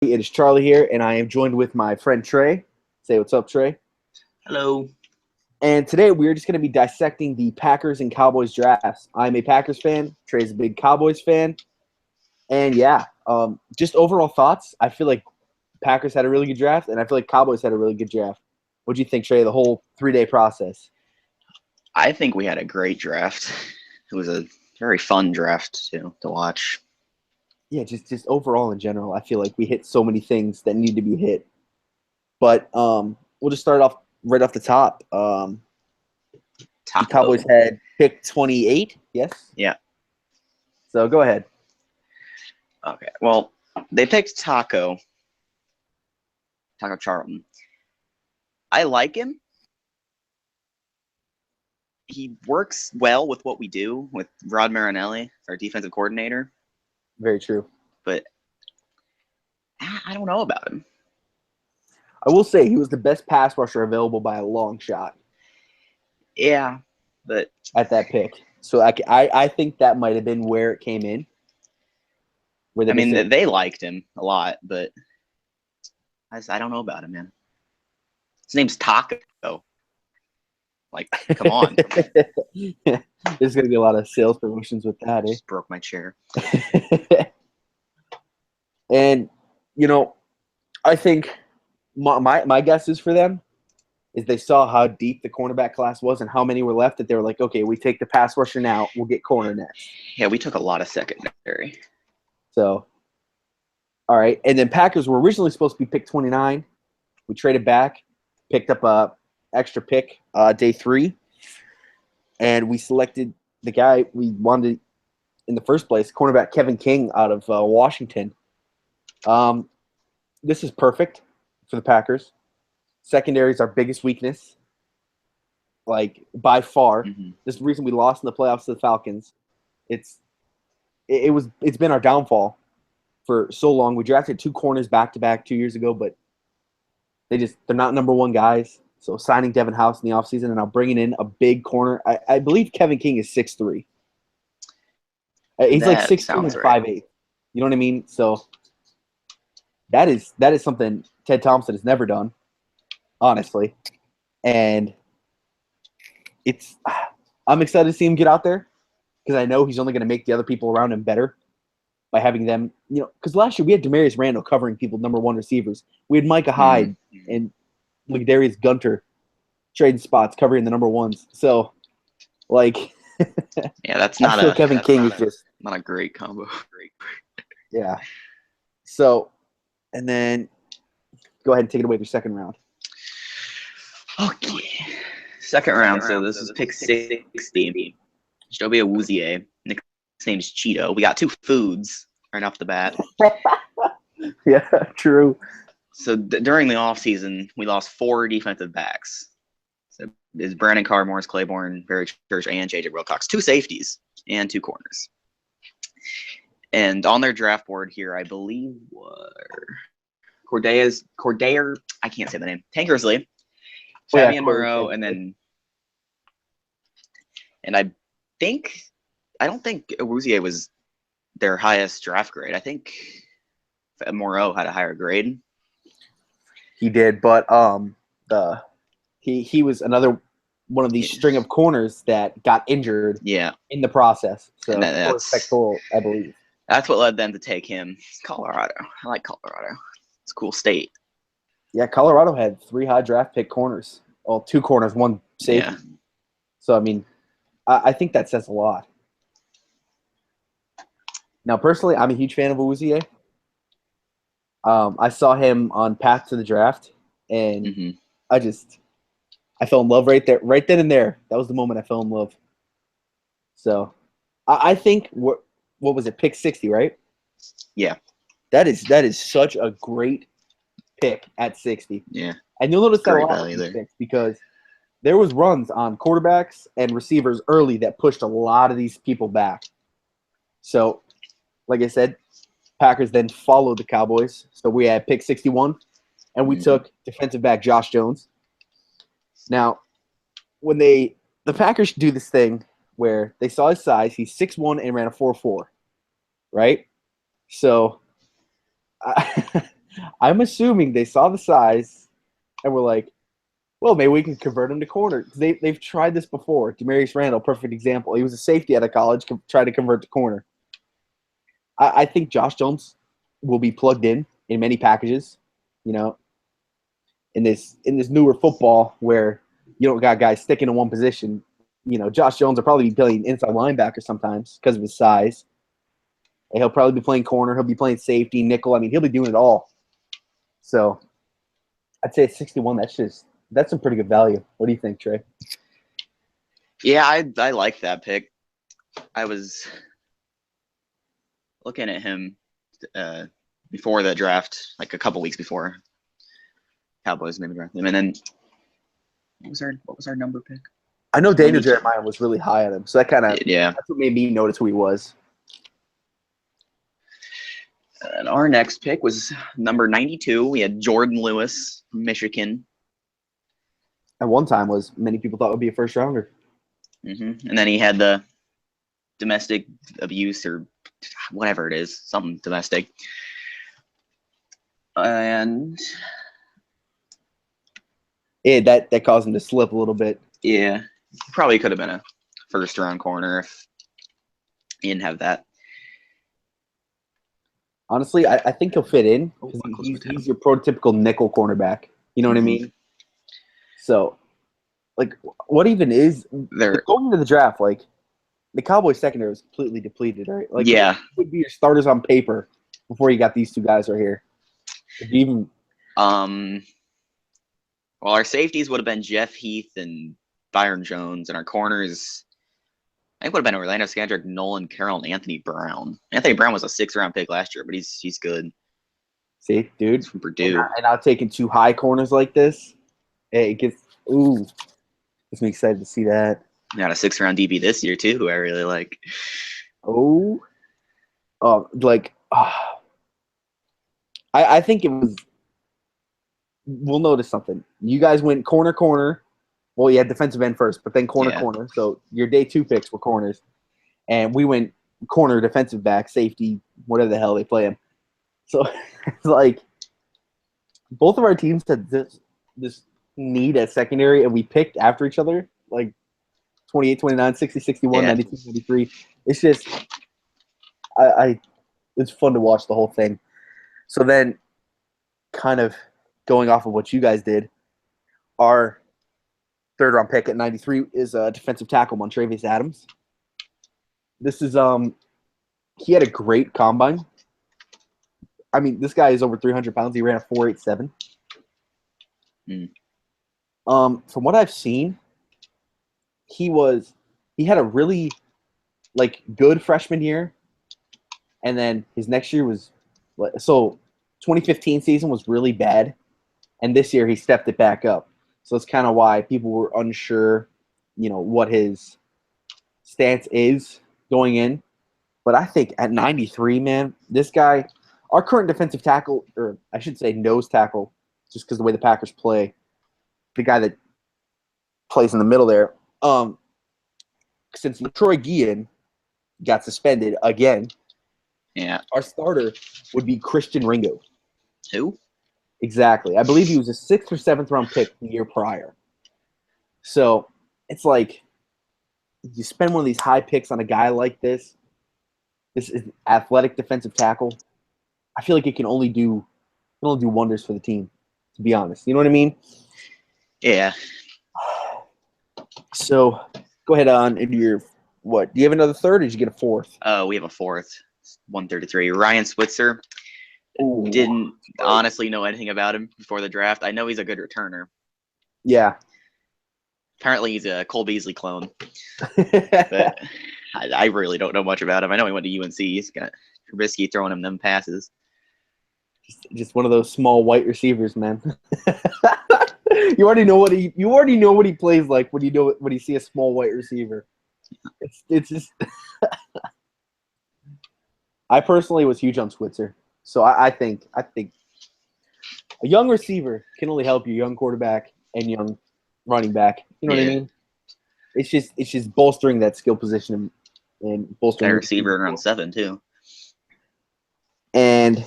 It is Charlie here, and I am joined with my friend Trey. Say what's up, Trey. Hello. And today we're just going to be dissecting the Packers and Cowboys drafts. I'm a Packers fan. Trey's a big Cowboys fan. And yeah, just overall thoughts. I feel like Packers had a really good draft, and I feel like Cowboys had a really good draft. What do you think, Trey, the whole 3-day process? I think we had a great draft. It was a very fun draft to watch. Yeah, just overall in general, I feel like we hit so many things that need to be hit. But we'll just start off right off the top. The Cowboys had pick 28, yes? Yeah. So go ahead. Okay. Well, they picked Taco Charlton. I like him. He works well with what we do with Rod Marinelli, our defensive coordinator. Very true. But I don't know about him. I will say he was the best pass rusher available by a long shot. Yeah, but at that pick. So I think that might have been where it came in. I mean, they liked him a lot, but I don't know about him, man. His name's Taco. Like, come on. There's going to be a lot of sales promotions with that, Just broke my chair. And, I think my guess is for them is they saw how deep the cornerback class was and how many were left that they were like, okay, we take the pass rusher now, we'll get corner next. Yeah, we took a lot of secondary. So, all right. And then Packers were originally supposed to be pick 29. We traded back, picked up a extra pick day 3, and we selected the guy we wanted in the first place, cornerback Kevin King out of Washington. This is perfect for the Packers. Secondary is our biggest weakness, like by far. Mm-hmm. This is the reason we lost in the playoffs to the Falcons. It's been our downfall for so long. We drafted 2 corners back to back 2 years ago, but they're not number one guys. So signing Devin House in the offseason and now bringing in a big corner. I believe Kevin King is 6'3". He's like 6'2" and 5'8". You know what I mean? So that is something Ted Thompson has never done, honestly. And I'm excited to see him get out there because I know he's only going to make the other people around him better by having them, because last year we had Demarius Randall covering people number 1 receivers. We had Micah Hyde and Darius Gunter trading spots covering the number 1s. So, yeah, that's not I feel Kevin King is just not a great combo. Yeah. So, and then go ahead and take it away with your second round. Okay. Second round. So this is pick 60. Joby Awuzie. Nickname's Cheeto. We got 2 foods right off the bat. Yeah, true. So during the offseason, we lost 4 defensive backs. So it's Brandon Carr, Morris Claiborne, Barry Church, and J.J. Wilcox. 2 safeties and 2 corners. And on their draft board here, I believe were Cordair, I can't say the name, Tankersley, Fabian Moreau, and then I don't think Awuzie was their highest draft grade. I think Moreau had a higher grade. He did, but he was another one of these string of corners that got injured in the process. So that's respectful, I believe. That's what led them to take him. Colorado. I like Colorado. It's a cool state. Yeah, Colorado had 3 high draft pick corners. Well, 2 corners, 1 safety. Yeah. So, I mean, I think that says a lot. Now, personally, I'm a huge fan of Awuzie. I saw him on Path to the Draft, and I fell in love right then and there. That was the moment I fell in love. So, I think what was it, pick 60, right? Yeah. That is such a great pick at 60. Yeah. And you'll notice that a lot of these picks because there was runs on quarterbacks and receivers early that pushed a lot of these people back. So, like I said, Packers then followed the Cowboys. So we had pick 61, and we took defensive back Josh Jones. Now, when the Packers do this thing where they saw his size, he's 6'1" and ran a 4.4, right? So I'm assuming they saw the size and were like, well, maybe we can convert him to corner. They've tried this before. Demarius Randall, perfect example. He was a safety out of college, tried to convert to corner. I think Josh Jones will be plugged in many packages, you know, in this newer football where you don't got guys sticking in one position. You know, Josh Jones will probably be playing inside linebacker sometimes because of his size. And he'll probably be playing corner. He'll be playing safety, nickel. I mean, he'll be doing it all. So I'd say 61. That's some pretty good value. What do you think, Trey? Yeah, I like that pick. I was looking at him before the draft, like a couple weeks before Cowboys maybe draft him, and then what was our number pick? I know Daniel Jeremiah was really high on him, so that's what made me notice who he was. And our next pick was number 92. We had Jordan Lewis from Michigan. At one time, many people thought would be a first rounder. Mm-hmm. And then he had the domestic abuse or whatever it is, something domestic. And yeah, that caused him to slip a little bit. Yeah, probably could have been a first round corner if he didn't have that. Honestly, I think he'll fit in because he's your prototypical nickel cornerback. You know what I mean? So, like, what even is going into the draft? Like, the Cowboys secondary was completely depleted, right? Like, yeah, what would be your starters on paper before you got these two guys right here? Well, our safeties would have been Jeff Heath and Byron Jones, and our corners, I think, would have been Orlando Scandrick, Nolan Carroll, and Anthony Brown. Anthony Brown was a 6th-round pick last year, but he's good. See, dude, he's from Purdue, and now taking two high corners like this, it gets me excited to see that. Got a 6th-round DB this year too, who I really like. I think it was. We'll notice something. You guys went corner. Well, you had defensive end first, but then corner. So your day 2 picks were corners, and we went corner, defensive back, safety, whatever the hell they play him. So it's like both of our teams had this need at secondary, and we picked after each other, like 28, 29, 60, 61, 92, 93. It's just it's fun to watch the whole thing. So then, kind of going off of what you guys did, our 3rd-round pick at 93 is a defensive tackle, Montravius Adams. This is he had a great combine. I mean, this guy is over 300 pounds. He ran a 4.87. From what I've seen, he had a really good freshman year, and then his next year was 2015 season was really bad, and this year he stepped it back up. So that's kind of why people were unsure, what his stance is going in. But I think at 93, man, this guy, our current defensive tackle, or I should say nose tackle, just because the way the Packers play, the guy that plays in the middle there, since Troy Guillen got suspended again, our starter would be Christian Ringo. Who? Exactly. I believe he was a 6th or 7th-round pick the year prior. So it's like you spend one of these high picks on a guy like this. This is an athletic defensive tackle. I feel like it can only do wonders for the team, to be honest. You know what I mean? Yeah. So go ahead on into your what? Do you have another 3rd, or did you get a 4th? We have a 4th, 133. Ryan Switzer. Didn't honestly know anything about him before the draft. I know he's a good returner. Yeah. Apparently he's a Cole Beasley clone. But I really don't know much about him. I know he went to UNC. He's got Trubisky throwing him them passes. Just one of those small white receivers, man. You already know what he plays like when you see a small white receiver. It's just I personally was huge on Switzer. So I think a young receiver can only help you, young quarterback and young running back. You know what I mean? It's just bolstering that skill position and bolstering that receiver around 7 too. And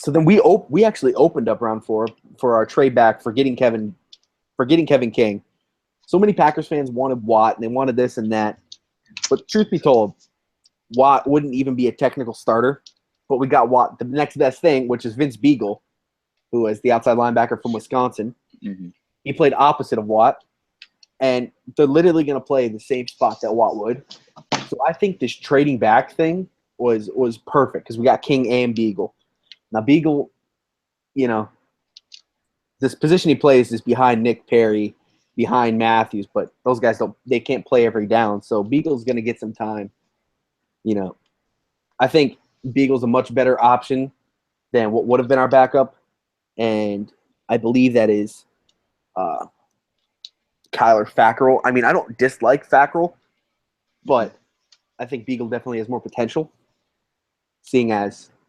So then we actually opened up round 4 for our trade back for getting Kevin King. So many Packers fans wanted Watt and they wanted this and that. But truth be told, Watt wouldn't even be a technical starter. But we got Watt, the next best thing, which is Vince Beagle, who is the outside linebacker from Wisconsin. Mm-hmm. He played opposite of Watt. And they're literally going to play the same spot that Watt would. So I think this trading back thing was perfect because we got King and Beagle. Now, Beagle, you know, this position he plays is behind Nick Perry, behind Matthews, but those guys they can't play every down. So Beagle's going to get some time. You know, I think Beagle's a much better option than what would have been our backup. And I believe that is Kyler Fackrell. I mean, I don't dislike Fackrell, but I think Beagle definitely has more potential, seeing as –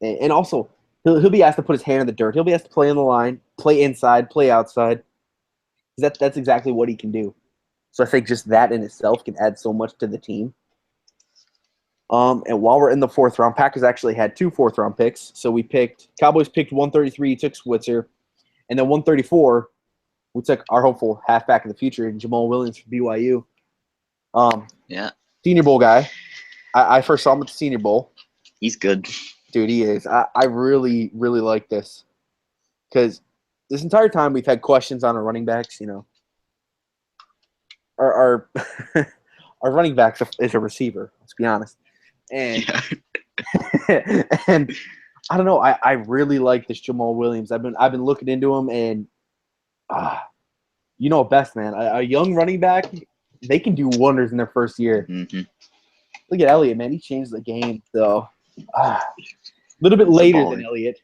and also he'll be asked to put his hand in the dirt. He'll be asked to play on the line, play inside, play outside. That's exactly what he can do. So I think just that in itself can add so much to the team. And while we're in the 4th round, Packers actually had 2 4th-round picks. So Cowboys picked 133, took Switzer, and then 134 – we took our hopeful halfback of the future, Jamal Williams from BYU. Senior Bowl guy. I first saw him at the Senior Bowl. He's good. Dude, he is. I really, really like this. Because this entire time we've had questions on our running backs, you know. Our our running back is a receiver, let's be honest. And and I don't know, I really like this Jamal Williams. I've been looking into him, and you know best, man. A young running back, they can do wonders in their first year. Mm-hmm. Look at Elliott, man. He changed the game, though. A little bit later than Elliott.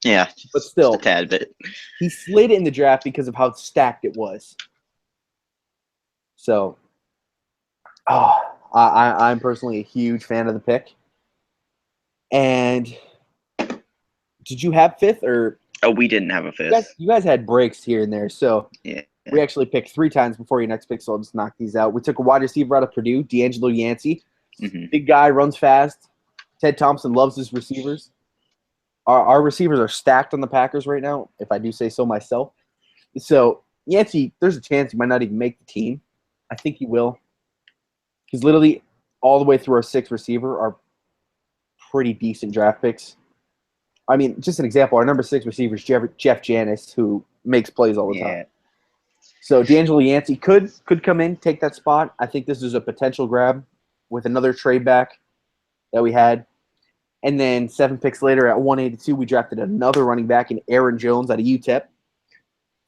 Yeah, but still, a tad bit. He slid in the draft because of how stacked it was. So, I'm personally a huge fan of the pick. And did you have 5th or? Oh, we didn't have a 5th. You guys had breaks here and there, so yeah. We actually picked 3 times before your next pick, so I'll just knock these out. We took a wide receiver out of Purdue, D'Angelo Yancey. Mm-hmm. Big guy, runs fast. Ted Thompson loves his receivers. Our receivers are stacked on the Packers right now, if I do say so myself. So Yancey, there's a chance he might not even make the team. I think he will. He's literally all the way through our 6th receiver are pretty decent draft picks. I mean, just an example, our number 6 receiver is Jeff Janis, who makes plays all the time. So D'Angelo Yancey could come in, take that spot. I think this is a potential grab with another trade back that we had. And then 7 picks later at 182, we drafted another running back in Aaron Jones out of UTEP.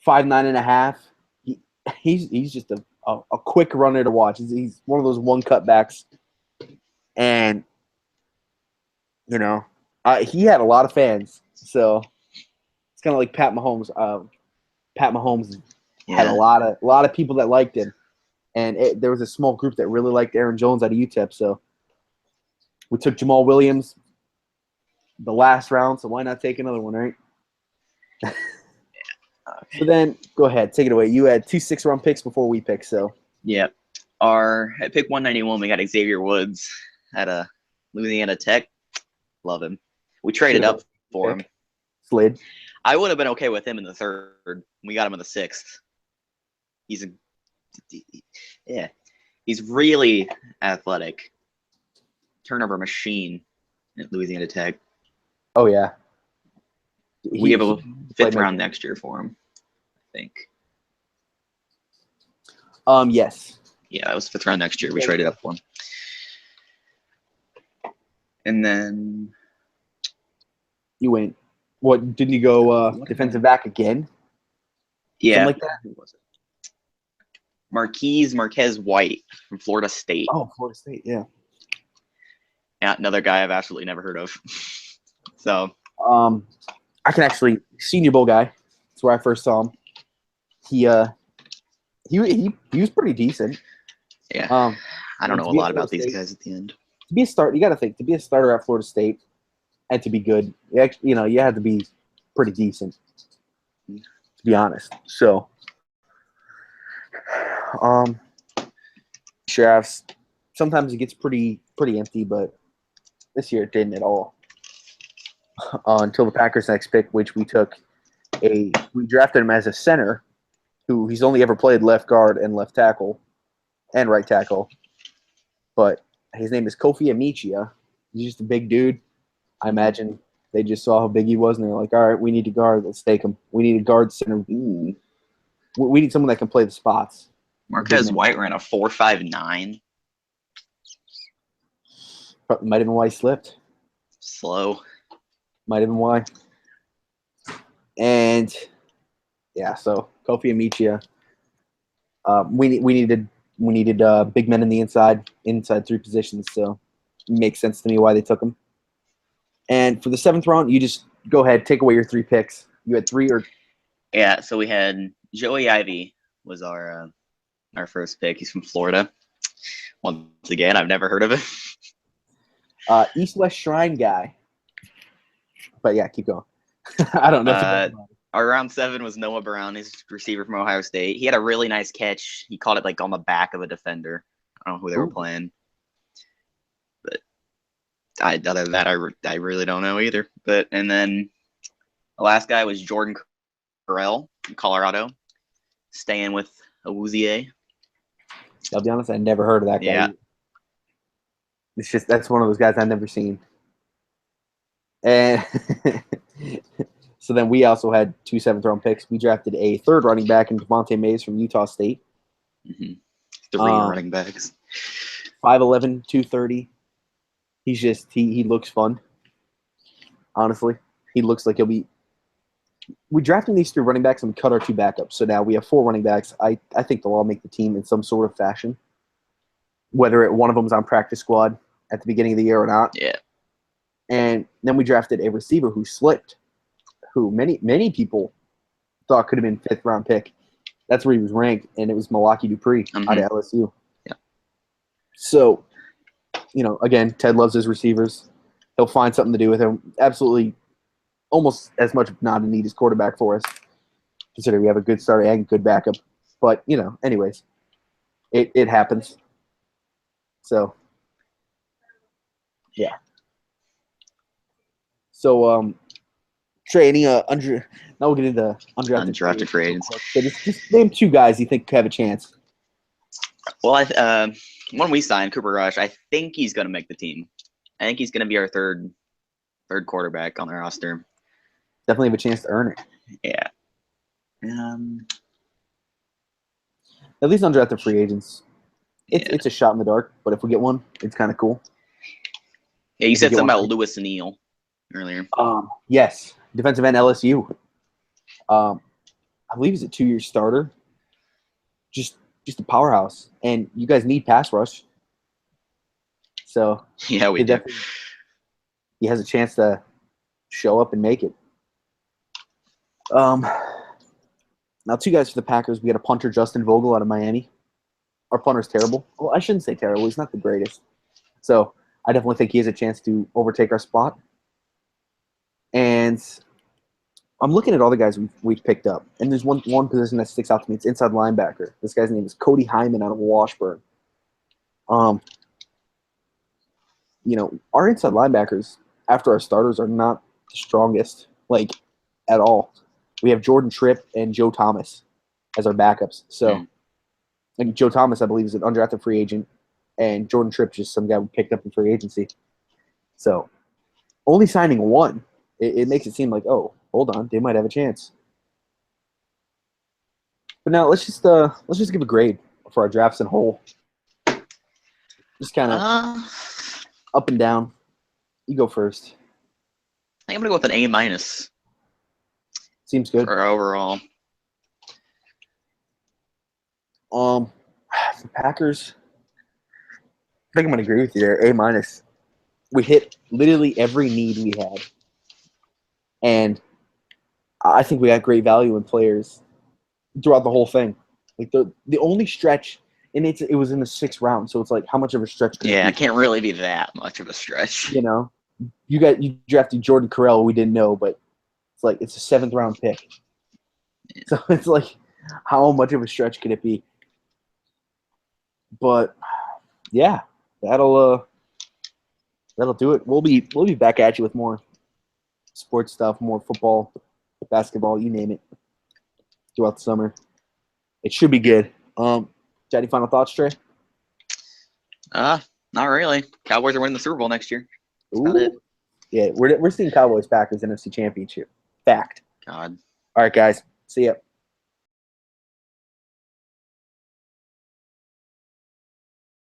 5'9.5". He's just a quick runner to watch. He's one of those one cutbacks. And, you know, he had a lot of fans. So it's kind of like Pat Mahomes. Pat Mahomes had a lot of people that liked him. And there was a small group that really liked Aaron Jones out of UTEP. So we took Jamal Williams the last round, so why not take another one, right? So then, go ahead, take it away. You had 2 6th-round picks before we picked, so. Yeah. At pick 191, we got Xavier Woods at a Louisiana Tech. Love him. We traded up for him. Slid. I would have been okay with him in the 3rd. We got him in the 6th. He's really athletic. Turnover machine at Louisiana Tech. Oh, yeah. We have a 5th round next year for him, I think. Yes. Yeah, it was 5th round next year. We traded up for him. And then you went. What, didn't you go defensive back again? Yeah. Something like that? Who was it? Marquez White from Florida State. Oh, Florida State, yeah. Yeah, another guy I've absolutely never heard of. So I can actually Senior Bowl guy. That's where I first saw him. He was pretty decent. Yeah. I don't know a lot about these guys at the end. To be a starter, you got to think, to be a starter at Florida State and to be good, you have to be pretty decent, to be honest. So, drafts, sometimes it gets pretty empty, but this year it didn't at all. until the Packers' next pick, which we drafted him as a center, who he's only ever played left guard and left tackle and right tackle. But his name is Kofi Amichia. He's just a big dude. I imagine they just saw how big he was, and they're like, all right, we need a guard. Let's take him. We need a guard center. Ooh. We need someone that can play the spots. Marquez White ran a 4.59. Might have been why he slipped. Slow. Might have been why. And, yeah, so Kofi Amichia. We needed big men in the inside 3 positions, so it makes sense to me why they took him. And for the 7th round, you just go ahead, take away your 3 picks. You had 3 or yeah. So we had Joey Ivy was our first pick. He's from Florida. Once again, I've never heard of him. East West Shrine guy. But yeah, keep going. I don't know. Our round 7 was Noah Brown, his receiver from Ohio State. He had a really nice catch. He caught it like on the back of a defender. I don't know who they were playing. But other than that, I really don't know either. And then the last guy was Jordan Carell from Colorado, staying with Awuzie. I'll be honest, I never heard of that guy. Yeah. It's just that's one of those guys I've never seen. And so then we also had 2 7th-round picks. We drafted a 3rd running back in Devontae Mays from Utah State. 3 running backs. 5'11", 230. He's just he looks fun. Honestly, he looks like he'll be. We drafted these 3 running backs and we cut our 2 backups. So now we have 4 running backs. I think they'll all make the team in some sort of fashion. Whether one of them is on practice squad at the beginning of the year or not. Yeah. And then we drafted a receiver who slipped, who many people thought could have been 5th-round pick. That's where he was ranked, and it was Malaki Dupree out of LSU. Yeah. So, again, Ted loves his receivers. He'll find something to do with him. Absolutely, almost as much not a need as quarterback for us, considering we have a good starter and good backup. But, anyways, it happens. So, yeah. So, Trey, any now we'll get into undrafted free agents. So just name 2 guys you think have a chance. Well, when we signed Cooper Rush, I think he's going to make the team. I think he's going to be our third quarterback on the roster. Definitely have a chance to earn it. Yeah. At least undrafted free agents. It's a shot in the dark, but if we get one, it's kind of cool. Yeah, you said something about Lewis Neal earlier. Yes, defensive end LSU. I believe he's a 2-year starter. Just a powerhouse, and you guys need pass rush. So yeah, we do. He has a chance to show up and make it. Now 2 guys for the Packers. We got a punter, Justin Vogel, out of Miami. Our punter's terrible. Well, I shouldn't say terrible. He's not the greatest. So I definitely think he has a chance to overtake our spot. And I'm looking at all the guys we've picked up, and there's one position that sticks out to me. It's inside linebacker. This guy's name is Cody Hyman out of Washburn. Our inside linebackers after our starters are not the strongest, at all. We have Jordan Tripp and Joe Thomas as our backups. So, and Joe Thomas, I believe, is an undrafted free agent, and Jordan Tripp is just some guy we picked up in free agency. So, only signing 1. It makes it seem like, oh, hold on, they might have a chance. But now let's just give a grade for our drafts in whole. Just kind of up and down. You go first. I think I'm gonna go with an A-. Seems good. For overall. The Packers. I think I'm gonna agree with you there. A-. We hit literally every need we had. And I think we got great value in players throughout the whole thing. The only stretch, and it was in the 6th round, so it's like how much of a stretch could it be? Can't really be that much of a stretch. You drafted Jordan Carell, we didn't know, but it's a 7th-round pick. Yeah. So it's like, how much of a stretch could it be? But yeah, that'll do it. We'll be back at you with more. sports stuff, more football, basketball, you name it, throughout the summer. It should be good. Any final thoughts, Trey? Not really. Cowboys are winning the Super Bowl next year. That's about it. Yeah, we're seeing Cowboys Packers NFC Championship. Fact. God. All right, guys. See ya.